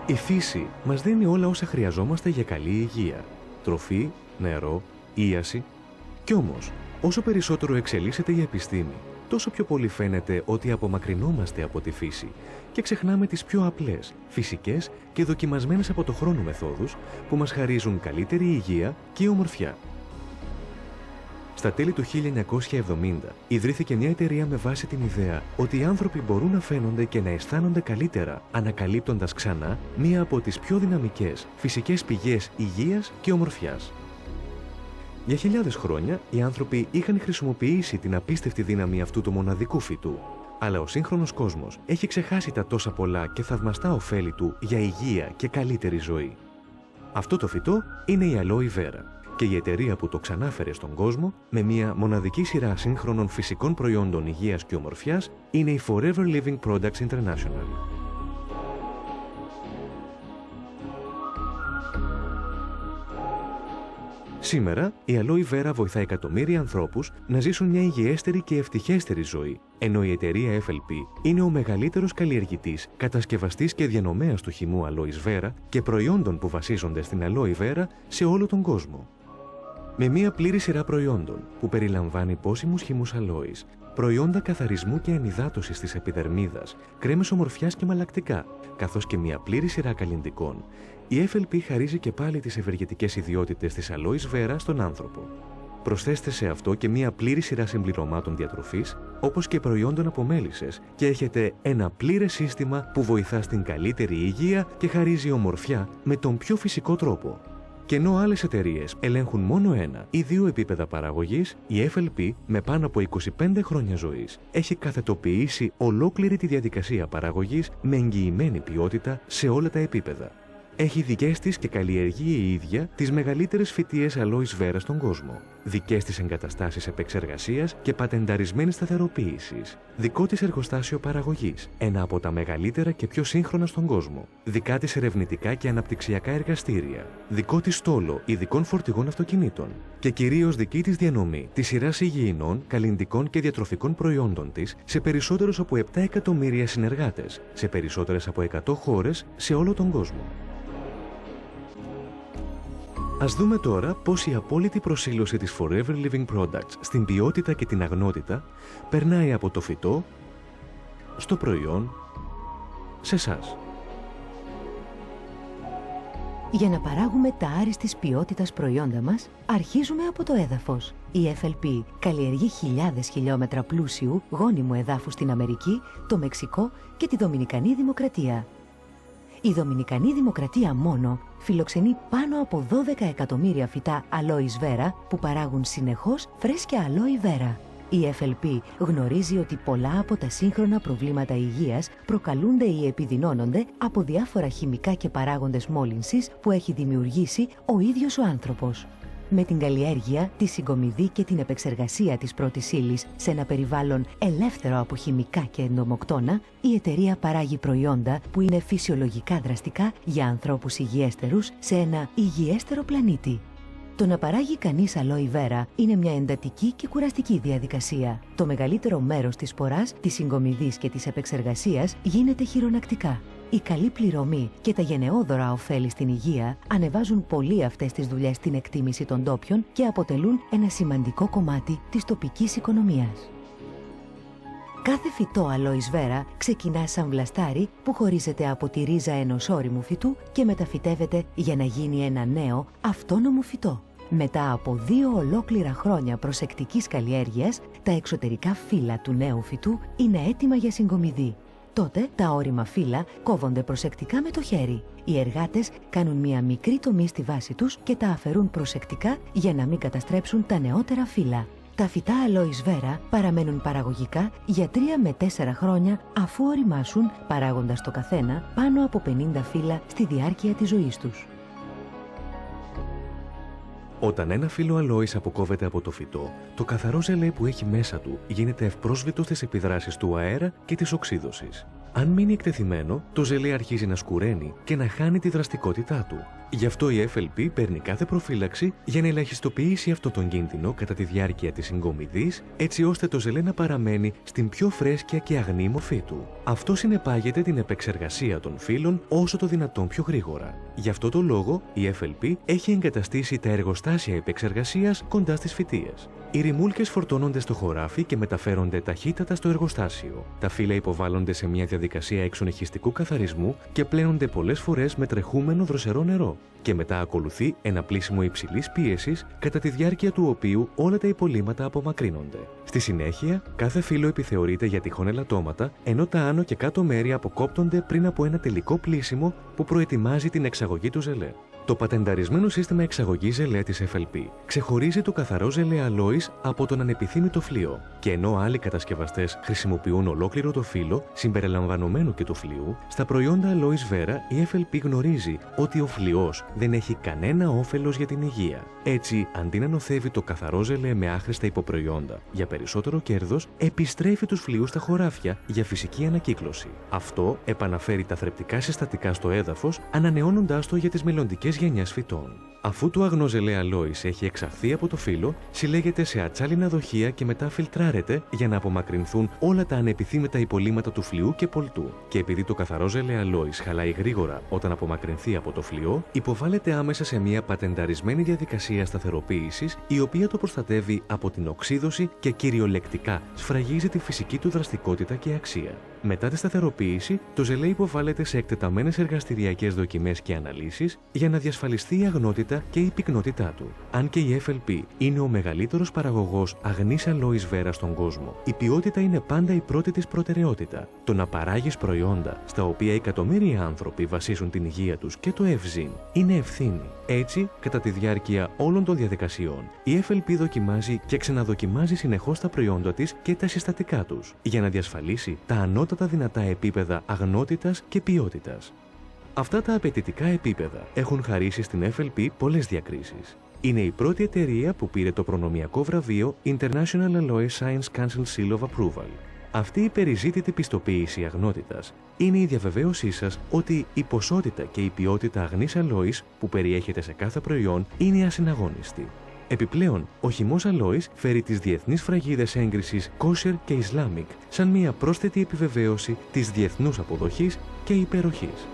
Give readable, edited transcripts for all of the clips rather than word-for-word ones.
Η φύση μας δίνει όλα όσα χρειαζόμαστε για καλή υγεία. Τροφή, νερό, ίαση. Κι όμως, όσο περισσότερο εξελίσσεται η επιστήμη, τόσο πιο πολύ φαίνεται ότι απομακρυνόμαστε από τη φύση και ξεχνάμε τις πιο απλές, φυσικές και δοκιμασμένες από το χρόνο μεθόδους που μας χαρίζουν καλύτερη υγεία και ομορφιά. Στα τέλη του 1970 ιδρύθηκε μια εταιρεία με βάση την ιδέα ότι οι άνθρωποι μπορούν να φαίνονται και να αισθάνονται καλύτερα ανακαλύπτοντας ξανά μία από τις πιο δυναμικές φυσικές πηγές υγείας και ομορφιάς. Για χιλιάδες χρόνια οι άνθρωποι είχαν χρησιμοποιήσει την απίστευτη δύναμη αυτού του μοναδικού φυτού. Αλλά ο σύγχρονος κόσμος έχει ξεχάσει τα τόσα πολλά και θαυμαστά ωφέλη του για υγεία και καλύτερη ζωή. Αυτό το φυτό είναι η Aloe Vera. Και η εταιρεία που το ξανάφερε στον κόσμο με μια μοναδική σειρά σύγχρονων φυσικών προϊόντων υγείας και ομορφιάς είναι η Forever Living Products International. Σήμερα, η Aloe Vera βοηθά εκατομμύρια ανθρώπους να ζήσουν μια υγιέστερη και ευτυχέστερη ζωή, ενώ η εταιρεία FLP είναι ο μεγαλύτερος καλλιεργητής, κατασκευαστής και διανομέας του χυμού Aloe Vera και προϊόντων που βασίζονται στην Aloe Vera σε όλο τον κόσμο. Με μια πλήρη σειρά προϊόντων που περιλαμβάνει πόσιμους χυμούς αλόης, προϊόντα καθαρισμού και ενυδάτωσης της επιδερμίδας, κρέμες ομορφιάς και μαλακτικά, καθώς και μια πλήρη σειρά καλλυντικών, η FLP χαρίζει και πάλι τις ευεργετικές ιδιότητες της Aloe Vera στον άνθρωπο. Προσθέστε σε αυτό και μια πλήρη σειρά συμπληρωμάτων διατροφής, όπως και προϊόντων από μέλισσες, και έχετε ένα πλήρες σύστημα που βοηθά στην καλύτερη υγεία και χαρίζει ομορφιά με τον πιο φυσικό τρόπο. Και ενώ άλλες εταιρείες ελέγχουν μόνο ένα ή δύο επίπεδα παραγωγής, η FLP με πάνω από 25 χρόνια ζωής έχει καθετοποιήσει ολόκληρη τη διαδικασία παραγωγής με εγγυημένη ποιότητα σε όλα τα επίπεδα. Έχει δικές της και καλλιεργεί η ίδια τις μεγαλύτερες φυτείες Aloe Vera στον κόσμο. Δικές της εγκαταστάσεις επεξεργασίας και πατενταρισμένης σταθεροποίησης. Δικό της εργοστάσιο παραγωγής, ένα από τα μεγαλύτερα και πιο σύγχρονα στον κόσμο. Δικά της ερευνητικά και αναπτυξιακά εργαστήρια. Δικό της στόλο ειδικών φορτηγών αυτοκινήτων. Και κυρίως δική της διανομή της σειράς υγιεινών, καλλυντικών και διατροφικών προϊόντων της σε περισσότερους από 7 εκατομμύρια συνεργάτες, σε περισσότερες από 100 χώρες σε όλο τον κόσμο. Ας δούμε τώρα πώς η απόλυτη προσήλωση της Forever Living Products στην ποιότητα και την αγνότητα περνάει από το φυτό, στο προϊόν, σε εσάς. Για να παράγουμε τα άριστης ποιότητας προϊόντα μας, αρχίζουμε από το έδαφος. Η FLP καλλιεργεί χιλιάδες χιλιόμετρα πλούσιου, γόνιμου εδάφου στην Αμερική, το Μεξικό και τη Δομινικανή Δημοκρατία. Η Δομινικανή Δημοκρατία μόνο φιλοξενεί πάνω από 12 εκατομμύρια φυτά Aloe Vera που παράγουν συνεχώς φρέσκια Aloe Vera. Η FLP γνωρίζει ότι πολλά από τα σύγχρονα προβλήματα υγείας προκαλούνται ή επιδεινώνονται από διάφορα χημικά και παράγοντες μόλυνσης που έχει δημιουργήσει ο ίδιος ο άνθρωπος. Με την καλλιέργεια, τη συγκομιδή και την επεξεργασία της πρώτης ύλης σε ένα περιβάλλον ελεύθερο από χημικά και εντομοκτώνα, η εταιρεία παράγει προϊόντα που είναι φυσιολογικά δραστικά για ανθρώπους υγιέστερους σε ένα υγιέστερο πλανήτη. Το να παράγει κανείς Aloe Vera είναι μια εντατική και κουραστική διαδικασία. Το μεγαλύτερο μέρος της σποράς, της συγκομιδής και της επεξεργασίας γίνεται χειρονακτικά. Η καλή πληρωμή και τα γενναιόδωρα ωφέλη στην υγεία ανεβάζουν πολύ αυτές τις δουλειές στην εκτίμηση των ντόπιων και αποτελούν ένα σημαντικό κομμάτι της τοπικής οικονομίας. Κάθε φυτό Aloe Vera ξεκινά σαν βλαστάρι που χωρίζεται από τη ρίζα ενός όριμου φυτού και μεταφυτεύεται για να γίνει ένα νέο αυτόνομο φυτό. Μετά από 2 ολόκληρα χρόνια προσεκτικής καλλιέργειας, τα εξωτερικά φύλλα του νέου φυτού είναι έτοιμα για συγκομιδή. Τότε τα όριμα φύλλα κόβονται προσεκτικά με το χέρι. Οι εργάτες κάνουν μία μικρή τομή στη βάση τους και τα αφαιρούν προσεκτικά για να μην καταστρέψουν τα νεότερα φύλλα. Τα φυτά Aloe Vera παραμένουν παραγωγικά για 3 με 4 χρόνια αφού οριμάσουν, παράγοντας το καθένα πάνω από 50 φύλλα στη διάρκεια της ζωής τους. Όταν ένα φύλλο αλόης αποκόβεται από το φυτό, το καθαρό ζελέ που έχει μέσα του γίνεται ευπρόσβητο στις επιδράσεις του αέρα και της οξύδωσης. Αν μείνει εκτεθειμένο, το ζελέ αρχίζει να σκουραίνει και να χάνει τη δραστικότητά του. Γι' αυτό η FLP παίρνει κάθε προφύλαξη για να ελαχιστοποιήσει αυτόν τον κίνδυνο κατά τη διάρκεια της συγκομιδής, έτσι ώστε το ζελέ να παραμένει στην πιο φρέσκια και αγνή μορφή του. Αυτό συνεπάγεται την επεξεργασία των φύλων όσο το δυνατόν πιο γρήγορα. Γι' αυτό το λόγο, η FLP έχει εγκαταστήσει τα εργοστάσια επεξεργασίας κοντά στις φυτείες. Οι ρημούλκες φορτώνονται στο χωράφι και μεταφέρονται ταχύτατα στο εργοστάσιο. Τα φύλλα υποβάλλονται σε μια διαδικασία εξονυχιστικού καθαρισμού και πλένονται πολλές φορές με τρεχούμενο δροσερό νερό. Και μετά ακολουθεί ένα πλύσιμο υψηλής πίεσης, κατά τη διάρκεια του οποίου όλα τα υπολείμματα απομακρύνονται. Στη συνέχεια, κάθε φύλλο επιθεωρείται για τυχόν ελαττώματα, ενώ τα άνω και κάτω μέρη αποκόπτονται πριν από ένα τελικό πλύσιμο που προετοιμάζει την εξαγωγή του ζελέ. Το πατενταρισμένο σύστημα εξαγωγής ζελέ της FLP ξεχωρίζει το καθαρό ζελέ αλόης από τον ανεπιθύμητο φλοιό. Και ενώ άλλοι κατασκευαστές χρησιμοποιούν ολόκληρο το φύλλο, συμπεριλαμβανομένου και του φλοιού, στα προϊόντα αλόης Vera η FLP γνωρίζει ότι ο φλοιός δεν έχει κανένα όφελος για την υγεία. Έτσι, αντί να νοθεύει το καθαρό ζελέ με άχρηστα υποπροϊόντα για περισσότερο κέρδος, επιστρέφει τους φλοιούς στα χωράφια για φυσική ανακύκλωση. Αυτό επαναφέρει τα θρεπτικά συστατικά στο έδαφος, ανανεώνοντάς το για τις μελλοντικές γενιές φυτών. Αφού το αγνό ζελέ αλόης έχει εξαχθεί από το φύλλο, συλλέγεται σε ατσάλινα δοχεία και μετά φιλτράρεται για να απομακρυνθούν όλα τα ανεπιθύμητα υπολείμματα του φλοιού και πολτού. Και επειδή το καθαρό ζελέ αλόης χαλάει γρήγορα όταν απομακρυνθεί από το φλοιό, υποβάλλεται άμεσα σε μια πατενταρισμένη διαδικασία σταθεροποίησης, η οποία το προστατεύει από την οξύδωση και κυριολεκτικά σφραγίζει τη φυσική του δραστικότητα και αξία. Μετά τη σταθεροποίηση, το ζελέ υποβάλλεται σε εκτεταμένες εργαστηριακές δοκιμές και αναλύσεις για να διασφαλιστεί η αγνότητα και η πυκνότητά του. Αν και η FLP είναι ο μεγαλύτερος παραγωγός αγνής αλόης Vera στον κόσμο, η ποιότητα είναι πάντα η πρώτη της προτεραιότητα. Το να παράγεις προϊόντα στα οποία εκατομμύρια άνθρωποι βασίζουν την υγεία τους και το ευζήν είναι ευθύνη. Έτσι, κατά τη διάρκεια όλων των διαδικασιών, η FLP δοκιμάζει και ξαναδοκιμάζει συνεχώς τα προϊόντα της και τα συστατικά τους, για να διασφαλίσει τα ανώτατα δυνατά επίπεδα αγνότητας και ποιότητας. Αυτά τα απαιτητικά επίπεδα έχουν χαρίσει στην FLP πολλές διακρίσεις. Είναι η πρώτη εταιρεία που πήρε το προνομιακό βραβείο International Alloy Science Council Seal of Approval. Αυτή η περιζήτητη πιστοποίηση αγνότητας είναι η διαβεβαίωσή σας ότι η ποσότητα και η ποιότητα αγνής αλόης που περιέχεται σε κάθε προϊόν είναι ασυναγώνιστη. Επιπλέον, ο χυμός αλόης φέρει τις διεθνείς φραγίδες έγκρισης Kosher και Islamic σαν μια πρόσθετη επιβεβαίωση της διεθνούς αποδοχής και υπεροχής.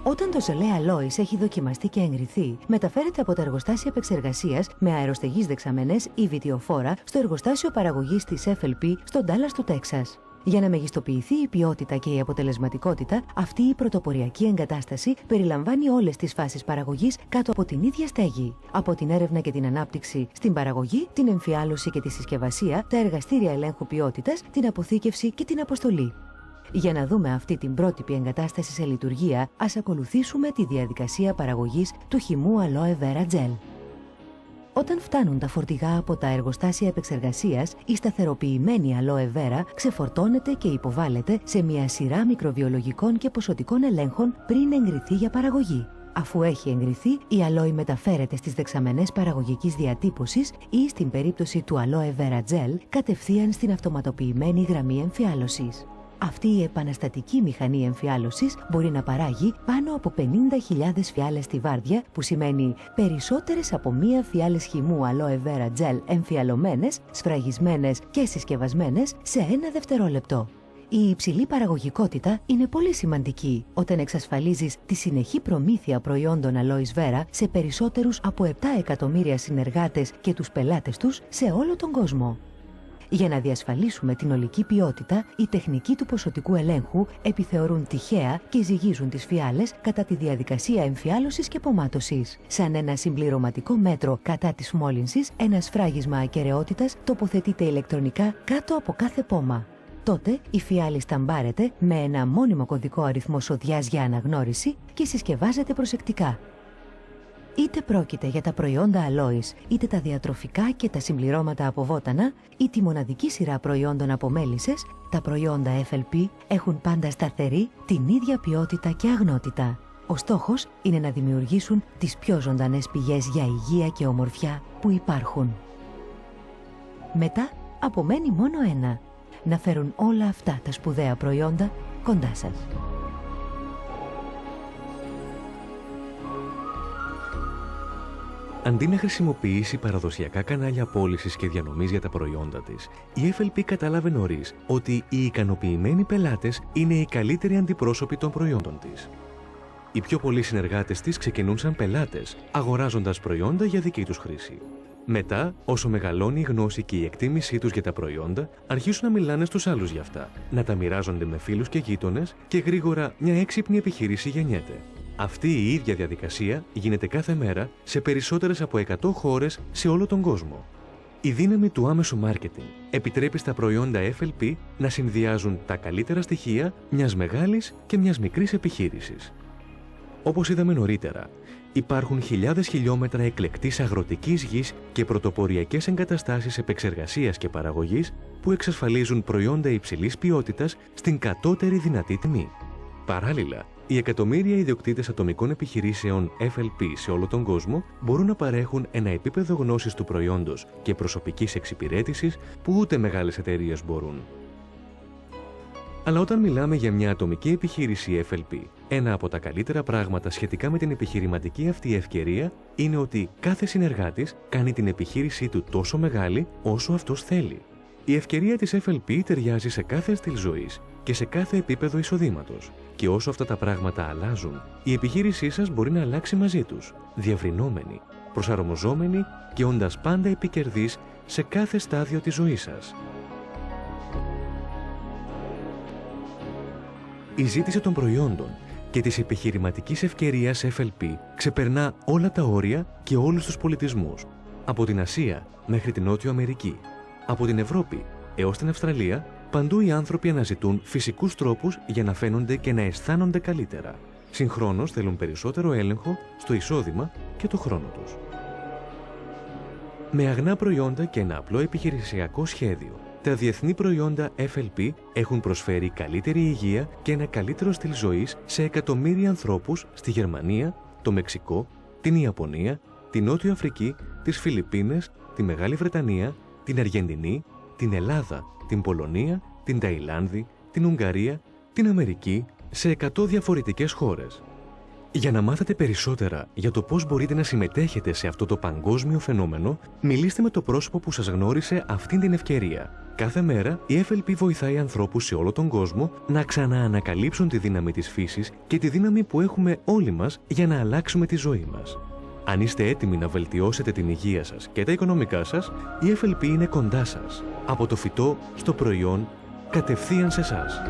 Όταν το ζελέ αλόης έχει δοκιμαστεί και εγκριθεί, μεταφέρεται από τα εργοστάσια επεξεργασίας με αεροστεγείς δεξαμενές ή βιτιοφόρα στο εργοστάσιο παραγωγής της FLP στο Ντάλλας του Τέξας. Για να μεγιστοποιηθεί η ποιότητα και η αποτελεσματικότητα, αυτή η πρωτοποριακή εγκατάσταση περιλαμβάνει όλες τις φάσεις παραγωγής κάτω από την ίδια στέγη. Από την έρευνα και την ανάπτυξη στην παραγωγή, την εμφιάλωση και τη συσκευασία, τα εργαστήρια ελέγχου ποιότητας, την αποθήκευση και την αποστολή. Για να δούμε αυτή την πρότυπη εγκατάσταση σε λειτουργία, ας ακολουθήσουμε τη διαδικασία παραγωγής του χυμού Aloe Vera Gel. Όταν φτάνουν τα φορτηγά από τα εργοστάσια επεξεργασίας, η σταθεροποιημένη Aloe Vera ξεφορτώνεται και υποβάλλεται σε μια σειρά μικροβιολογικών και ποσοτικών ελέγχων πριν εγκριθεί για παραγωγή. Αφού έχει εγκριθεί, η αλόη μεταφέρεται στις δεξαμενές παραγωγικής διατύπωσης ή, στην περίπτωση του Aloe Vera Gel, κατευθείαν στην αυτοματοποιημένη γραμμή εμφιάλωσης. Αυτή η επαναστατική μηχανή εμφιάλωσης μπορεί να παράγει πάνω από 50.000 φιάλες τη βάρδια, που σημαίνει περισσότερες από μία φιάλες χυμού Aloe Vera Gel εμφιαλωμένες, σφραγισμένες και συσκευασμένες σε 1 δευτερόλεπτο. Η υψηλή παραγωγικότητα είναι πολύ σημαντική όταν εξασφαλίζεις τη συνεχή προμήθεια προϊόντων Aloe Vera σε περισσότερους από 7 εκατομμύρια συνεργάτες και τους πελάτες τους σε όλο τον κόσμο. Για να διασφαλίσουμε την ολική ποιότητα, οι τεχνικοί του ποσοτικού ελέγχου επιθεωρούν τυχαία και ζυγίζουν τις φιάλες κατά τη διαδικασία εμφιάλωσης και πομάτωσης. Σαν ένα συμπληρωματικό μέτρο κατά της μόλυνσης, ένα σφράγισμα ακεραιότητας τοποθετείται ηλεκτρονικά κάτω από κάθε πόμα. Τότε η φιάλη σταμπάρεται με ένα μόνιμο κωδικό αριθμό σοδιάς για αναγνώριση και συσκευάζεται προσεκτικά. Είτε πρόκειται για τα προϊόντα αλόης, είτε τα διατροφικά και τα συμπληρώματα από βότανα, ή τη μοναδική σειρά προϊόντων από μέλισσες, τα προϊόντα FLP έχουν πάντα σταθερή την ίδια ποιότητα και αγνότητα. Ο στόχος είναι να δημιουργήσουν τις πιο ζωντανές πηγές για υγεία και ομορφιά που υπάρχουν. Μετά απομένει μόνο ένα: να φέρουν όλα αυτά τα σπουδαία προϊόντα κοντά σας. Αντί να χρησιμοποιήσει παραδοσιακά κανάλια πώλησης και διανομής για τα προϊόντα της, η FLP κατάλαβε νωρίς ότι οι ικανοποιημένοι πελάτες είναι οι καλύτεροι αντιπρόσωποι των προϊόντων της. Οι πιο πολλοί συνεργάτες της ξεκινούν σαν πελάτες, αγοράζοντας προϊόντα για δική τους χρήση. Μετά, όσο μεγαλώνει η γνώση και η εκτίμησή τους για τα προϊόντα, αρχίσουν να μιλάνε στους άλλους για αυτά, να τα μοιράζονται με φίλους και γείτονες και γρήγορα μια έξυπνη επιχείρηση γεννιέται. Αυτή η ίδια διαδικασία γίνεται κάθε μέρα σε περισσότερες από 100 χώρες σε όλο τον κόσμο. Η δύναμη του άμεσου μάρκετινγκ επιτρέπει στα προϊόντα FLP να συνδυάζουν τα καλύτερα στοιχεία μιας μεγάλης και μιας μικρής επιχείρησης. Όπως είδαμε νωρίτερα, υπάρχουν χιλιάδες χιλιόμετρα εκλεκτής αγροτικής γης και πρωτοποριακές εγκαταστάσεις επεξεργασίας και παραγωγής που εξασφαλίζουν προϊόντα υψηλής ποιότητας στην κατώτερη δυνατή τιμή. Παράλληλα, οι εκατομμύρια ιδιοκτήτες ατομικών επιχειρήσεων FLP σε όλο τον κόσμο μπορούν να παρέχουν ένα επίπεδο γνώσης του προϊόντος και προσωπικής εξυπηρέτησης που ούτε μεγάλες εταιρείες μπορούν. Αλλά όταν μιλάμε για μια ατομική επιχείρηση FLP, ένα από τα καλύτερα πράγματα σχετικά με την επιχειρηματική αυτή ευκαιρία είναι ότι κάθε συνεργάτης κάνει την επιχείρησή του τόσο μεγάλη όσο αυτός θέλει. Η ευκαιρία της FLP ταιριάζει σε κάθε στυλ ζωής και σε κάθε επίπεδο εισοδήματος. Και όσο αυτά τα πράγματα αλλάζουν, η επιχείρησή σας μπορεί να αλλάξει μαζί τους, διευρυνόμενη, προσαρμοζόμενη και όντας πάντα επικερδής σε κάθε στάδιο της ζωής σας. Η ζήτηση των προϊόντων και της επιχειρηματικής ευκαιρίας FLP ξεπερνά όλα τα όρια και όλους τους πολιτισμούς, από την Ασία μέχρι την Νότιο Αμερική, από την Ευρώπη έως την Αυστραλία. Παντού οι άνθρωποι αναζητούν φυσικούς τρόπους για να φαίνονται και να αισθάνονται καλύτερα. Συγχρόνως θέλουν περισσότερο έλεγχο στο εισόδημα και το χρόνο τους. Με αγνά προϊόντα και ένα απλό επιχειρησιακό σχέδιο, τα διεθνή προϊόντα FLP έχουν προσφέρει καλύτερη υγεία και ένα καλύτερο στυλ ζωής σε εκατομμύρια ανθρώπους στη Γερμανία, το Μεξικό, την Ιαπωνία, την Νότιο Αφρική, τις Φιλιππίνες, τη Μεγάλη Βρετανία, την Αργεντινή, την Ελλάδα, την Πολωνία, την Ταϊλάνδη, την Ουγγαρία, την Αμερική, σε 100 διαφορετικές χώρες. Για να μάθετε περισσότερα για το πώς μπορείτε να συμμετέχετε σε αυτό το παγκόσμιο φαινόμενο, μιλήστε με το πρόσωπο που σας γνώρισε αυτήν την ευκαιρία. Κάθε μέρα, η FLP βοηθάει ανθρώπους σε όλο τον κόσμο να ξαναανακαλύψουν τη δύναμη της φύσης και τη δύναμη που έχουμε όλοι μας για να αλλάξουμε τη ζωή μας. Αν είστε έτοιμοι να βελτιώσετε την υγεία σας και τα οικονομικά σας, η FLP είναι κοντά σας. Από το φυτό στο προϊόν, κατευθείαν σε εσάς.